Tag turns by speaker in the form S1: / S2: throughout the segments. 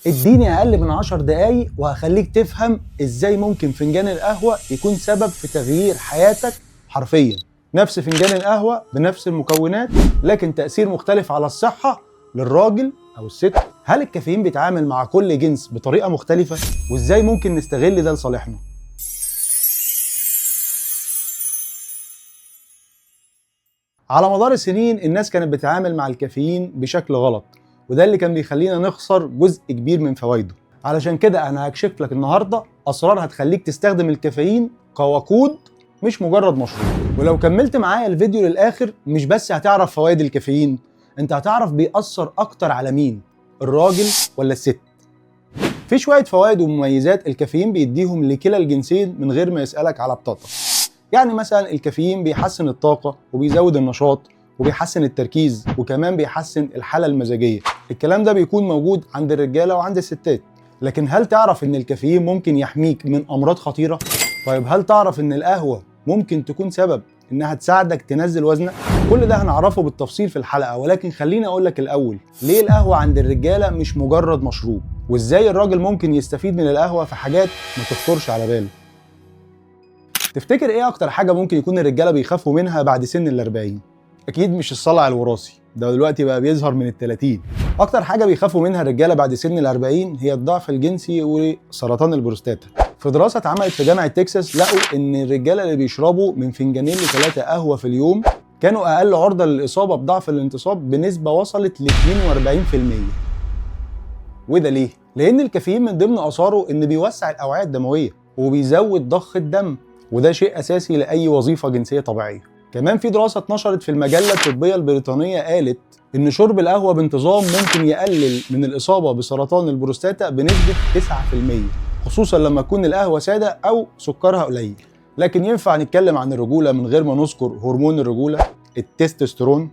S1: اديني اقل من 10 دقايق وهخليك تفهم ازاي ممكن فنجان القهوة يكون سبب في تغيير حياتك حرفيا. نفس فنجان القهوة بنفس المكونات، لكن تأثير مختلف على الصحة للراجل او الست. هل الكافيين بيتعامل مع كل جنس بطريقة مختلفة؟ وازاي ممكن نستغل ده لصالحنا؟ على مدار السنين الناس كانت بتتعامل مع الكافيين بشكل غلط، وده اللي كان بيخلينا نخسر جزء كبير من فوائده. علشان كده انا هكشف لك النهارده اسرار هتخليك تستخدم الكافيين كوقود مش مجرد مشروب. ولو كملت معايا الفيديو للاخر مش بس هتعرف فوائد الكافيين، انت هتعرف بيأثر اكتر على مين، الراجل ولا الست. في شويه فوائد ومميزات الكافيين بيديهم لكلا الجنسين من غير ما يسألك على بطاقتك. يعني مثلا الكافيين بيحسن الطاقة وبيزود النشاط وبيحسن التركيز وكمان بيحسن الحالة المزاجية. الكلام ده بيكون موجود عند الرجالة وعند الستات. لكن هل تعرف ان الكافيين ممكن يحميك من امراض خطيرة؟ طيب هل تعرف ان القهوة ممكن تكون سبب انها تساعدك تنزل وزنك؟ كل ده هنعرفه بالتفصيل في الحلقة، ولكن خليني اقول لك الاول ليه القهوة عند الرجالة مش مجرد مشروب، وازاي الراجل ممكن يستفيد من القهوة في حاجات ما تخطرش على باله. تفتكر ايه اكتر حاجه ممكن يكون الرجاله بيخافوا منها بعد سن ال40؟ اكيد مش الصلع الوراثي، ده دلوقتي بقى بيظهر من ال30. اكتر حاجه بيخافوا منها الرجاله بعد سن ال40 هي الضعف الجنسي وسرطان البروستاتا. في دراسه اتعملت في جامعه تكساس لقوا ان الرجاله اللي بيشربوا من فنجانين ل3 قهوه في اليوم كانوا اقل عرضه للاصابه بضعف الانتصاب بنسبه وصلت ل 42%. وده ليه؟ لان الكافيين من ضمن اثاره ان بيوسع الاوعيه الدمويه وبيزود ضخ الدم، وده شيء اساسي لاي وظيفه جنسيه طبيعيه. كمان في دراسه اتنشرت في المجله الطبيه البريطانيه قالت ان شرب القهوه بانتظام ممكن يقلل من الاصابه بسرطان البروستاتا بنسبه 9%، خصوصا لما تكون القهوه ساده او سكرها قليل. لكن ينفع نتكلم عن الرجوله من غير ما نذكر هرمون الرجوله التستوستيرون؟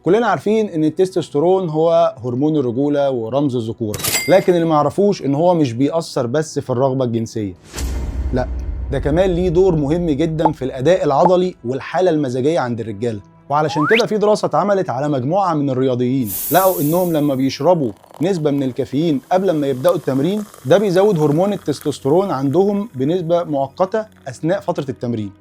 S1: كلنا عارفين ان التستوستيرون هو هرمون الرجوله ورمز الذكوره، لكن اللي ما يعرفوش ان هو مش بيأثر بس في الرغبه الجنسيه، لا ده كمان ليه دور مهم جدا في الاداء العضلي والحاله المزاجيه عند الرجاله. وعلشان كده في دراسه اتعملت على مجموعه من الرياضيين لقوا انهم لما بيشربوا نسبه من الكافيين قبل ما يبداوا التمرين ده بيزود هرمون التستوستيرون عندهم بنسبه مؤقته اثناء فتره التمرين،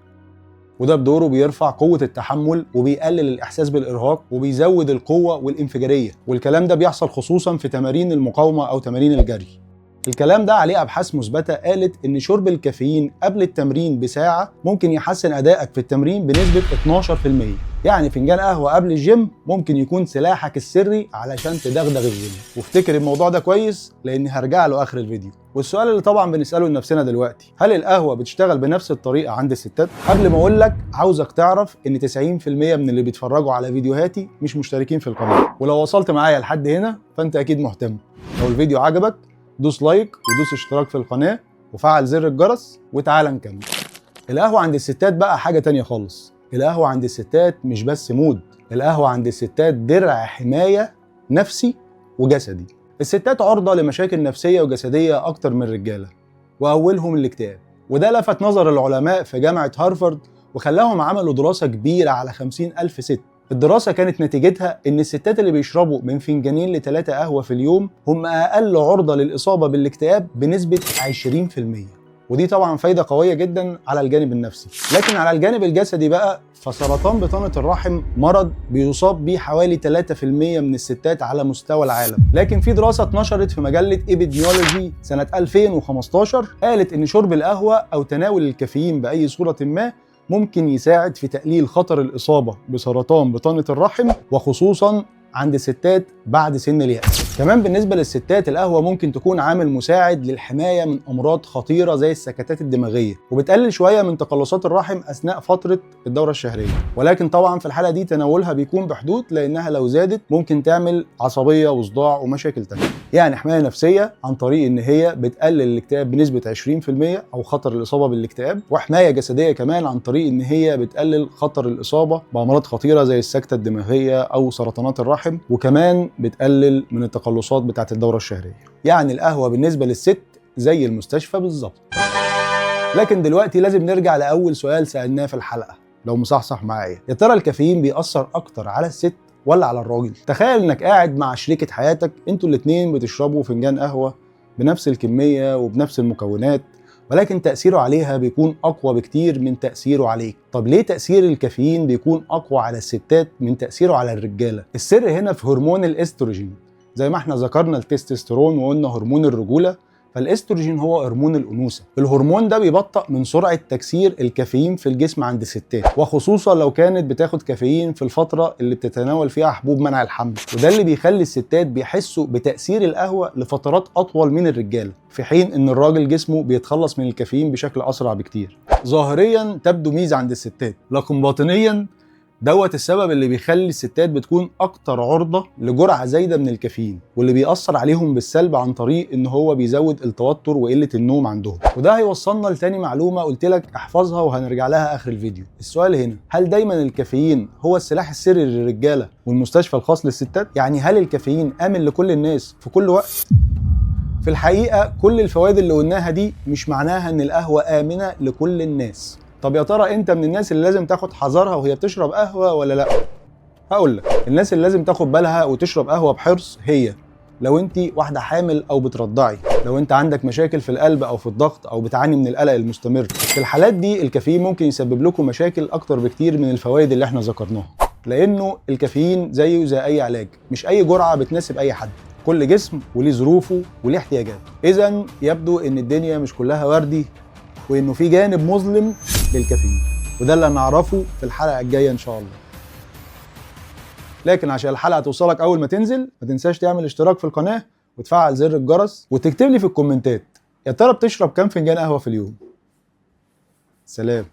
S1: وده بدوره بيرفع قوة التحمل وبيقلل الإحساس بالإرهاق وبيزود القوة والانفجارية، والكلام ده بيحصل خصوصا في تمارين المقاومة أو تمارين الجري. الكلام ده عليه أبحاث مثبتة قالت إن شرب الكافيين قبل التمرين بساعة ممكن يحسن أدائك في التمرين بنسبة 12%. يعني فنجان قهوة قبل الجيم ممكن يكون سلاحك السري علشان تدغدغ الجيم. وافتكر الموضوع ده كويس لأني هرجع له آخر الفيديو. والسؤال اللي طبعا بنسأله لنفسنا دلوقتي، هل القهوة بتشتغل بنفس الطريقة عند الستات؟ قبل ما أقول لك عاوزك تعرف إن 90% من اللي بيتفرجوا على فيديوهاتي مش مشتركين في القناة، ولو وصلت معايا لحد هنا فأنت أكيد مهتم. لو الفيديو عجبك دوس لايك ودوس اشتراك في القناة وفعل زر الجرس وتعالى نكمل. القهوة عند الستات بقى حاجة تانية خالص. القهوة عند الستات مش بس مود، القهوة عند الستات درع حماية نفسي وجسدي. الستات عرضة لمشاكل نفسية وجسدية أكتر من الرجالة، وأولهم الاكتئاب، وده لفت نظر العلماء في جامعة هارفارد وخلاهم عملوا دراسة كبيرة على 50,000 ست. الدراسة كانت نتيجتها إن الستات اللي بيشربوا من فنجانين ل3 قهوة في اليوم هم أقل عرضة للإصابة بالاكتئاب بنسبة 20%، ودي طبعا فايدة قوية جدا على الجانب النفسي. لكن على الجانب الجسدي بقى، فسرطان بطانة الرحم مرض بيصاب بيه حوالي 3% من الستات على مستوى العالم. لكن في دراسة اتنشرت في مجلة إبيدميولوجي سنة 2015 قالت إن شرب القهوة أو تناول الكافيين بأي صورة ما ممكن يساعد في تقليل خطر الإصابة بسرطان بطانة الرحم، وخصوصا عند الستات بعد سن اليأس. كمان بالنسبة للستات القهوة ممكن تكون عامل مساعد للحماية من أمراض خطيرة زي السكتات الدماغية، وبتقلل شوية من تقلصات الرحم أثناء فترة الدورة الشهرية. ولكن طبعا في الحالة دي تناولها بيكون بحدود، لأنها لو زادت ممكن تعمل عصبية وصداع ومشاكل تانية. يعني حماية نفسية عن طريق إن هي بتقلل الاكتئاب بنسبة 20% أو خطر الإصابة بالاكتئاب، وحماية جسدية كمان عن طريق إن هي بتقلل خطر الإصابة بأمراض خطيرة زي السكتة الدماغية أو سرطانات الرحم، وكمان بتقلل من التقلصات بتاعة الدورة الشهرية. يعني القهوة بالنسبة للست زي المستشفى بالظبط. لكن دلوقتي لازم نرجع لأول سؤال سألناه في الحلقة، لو مصحصح معايا، يا ترى الكافيين بيأثر أكتر على الست ولا على الراجل؟ تخيل انك قاعد مع شريكة حياتك، انتوا الاتنين بتشربوا فنجان قهوة بنفس الكمية وبنفس المكونات، ولكن تأثيره عليها بيكون أقوى بكتير من تأثيره عليك. طب ليه تأثير الكافيين بيكون أقوى على الستات من تأثيره على الرجالة؟ السر هنا في هرمون الاستروجين. زي ما احنا ذكرنا التستوستيرون وقلنا هرمون الرجولة، فالاستروجين هو هرمون الانوثه. الهرمون ده بيبطئ من سرعه تكسير الكافيين في الجسم عند الستات، وخصوصا لو كانت بتاخد كافيين في الفتره اللي بتتناول فيها حبوب منع الحمل، وده اللي بيخلي الستات بيحسوا بتاثير القهوه لفترات اطول من الرجاله، في حين ان الراجل جسمه بيتخلص من الكافيين بشكل اسرع بكتير. ظاهريا تبدو ميزه عند الستات، لكن باطنيا دوت السبب اللي بيخلي الستات بتكون اكتر عرضة لجرعة زايدة من الكافيين، واللي بيأثر عليهم بالسلب عن طريق ان هو بيزود التوتر وقلة النوم عندهم. وده هيوصلنا لتاني معلومة قلت لك احفظها وهنرجع لها اخر الفيديو. السؤال هنا، هل دايما الكافيين هو السلاح السري للرجالة والمستشفى الخاص للستات؟ يعني هل الكافيين آمن لكل الناس في كل وقت؟ في الحقيقة كل الفوائد اللي قلناها دي مش معناها ان القهوة آمنة لكل الناس. طب يا ترى انت من الناس اللي لازم تاخد حذرها وهي بتشرب قهوه ولا لا؟ هقول لك، الناس اللي لازم تاخد بالها وتشرب قهوه بحرص هي لو انت واحده حامل او بترضعي، لو انت عندك مشاكل في القلب او في الضغط او بتعاني من القلق المستمر. في الحالات دي الكافيين ممكن يسبب لكم مشاكل اكتر بكتير من الفوائد اللي احنا ذكرناها، لانه الكافيين زيه زي اي علاج، مش اي جرعه بتناسب اي حد. كل جسم وليه ظروفه وليه احتياجاته. اذا يبدو ان الدنيا مش كلها وردي، وانه في جانب مظلم للكافيين، وده اللي هنعرفه في الحلقه الجايه ان شاء الله. لكن عشان الحلقه توصلك اول ما تنزل، ما تنساش تعمل اشتراك في القناه وتفعل زر الجرس، وتكتب لي في الكومنتات يا ترى بتشرب كام فنجان قهوه في اليوم. سلام.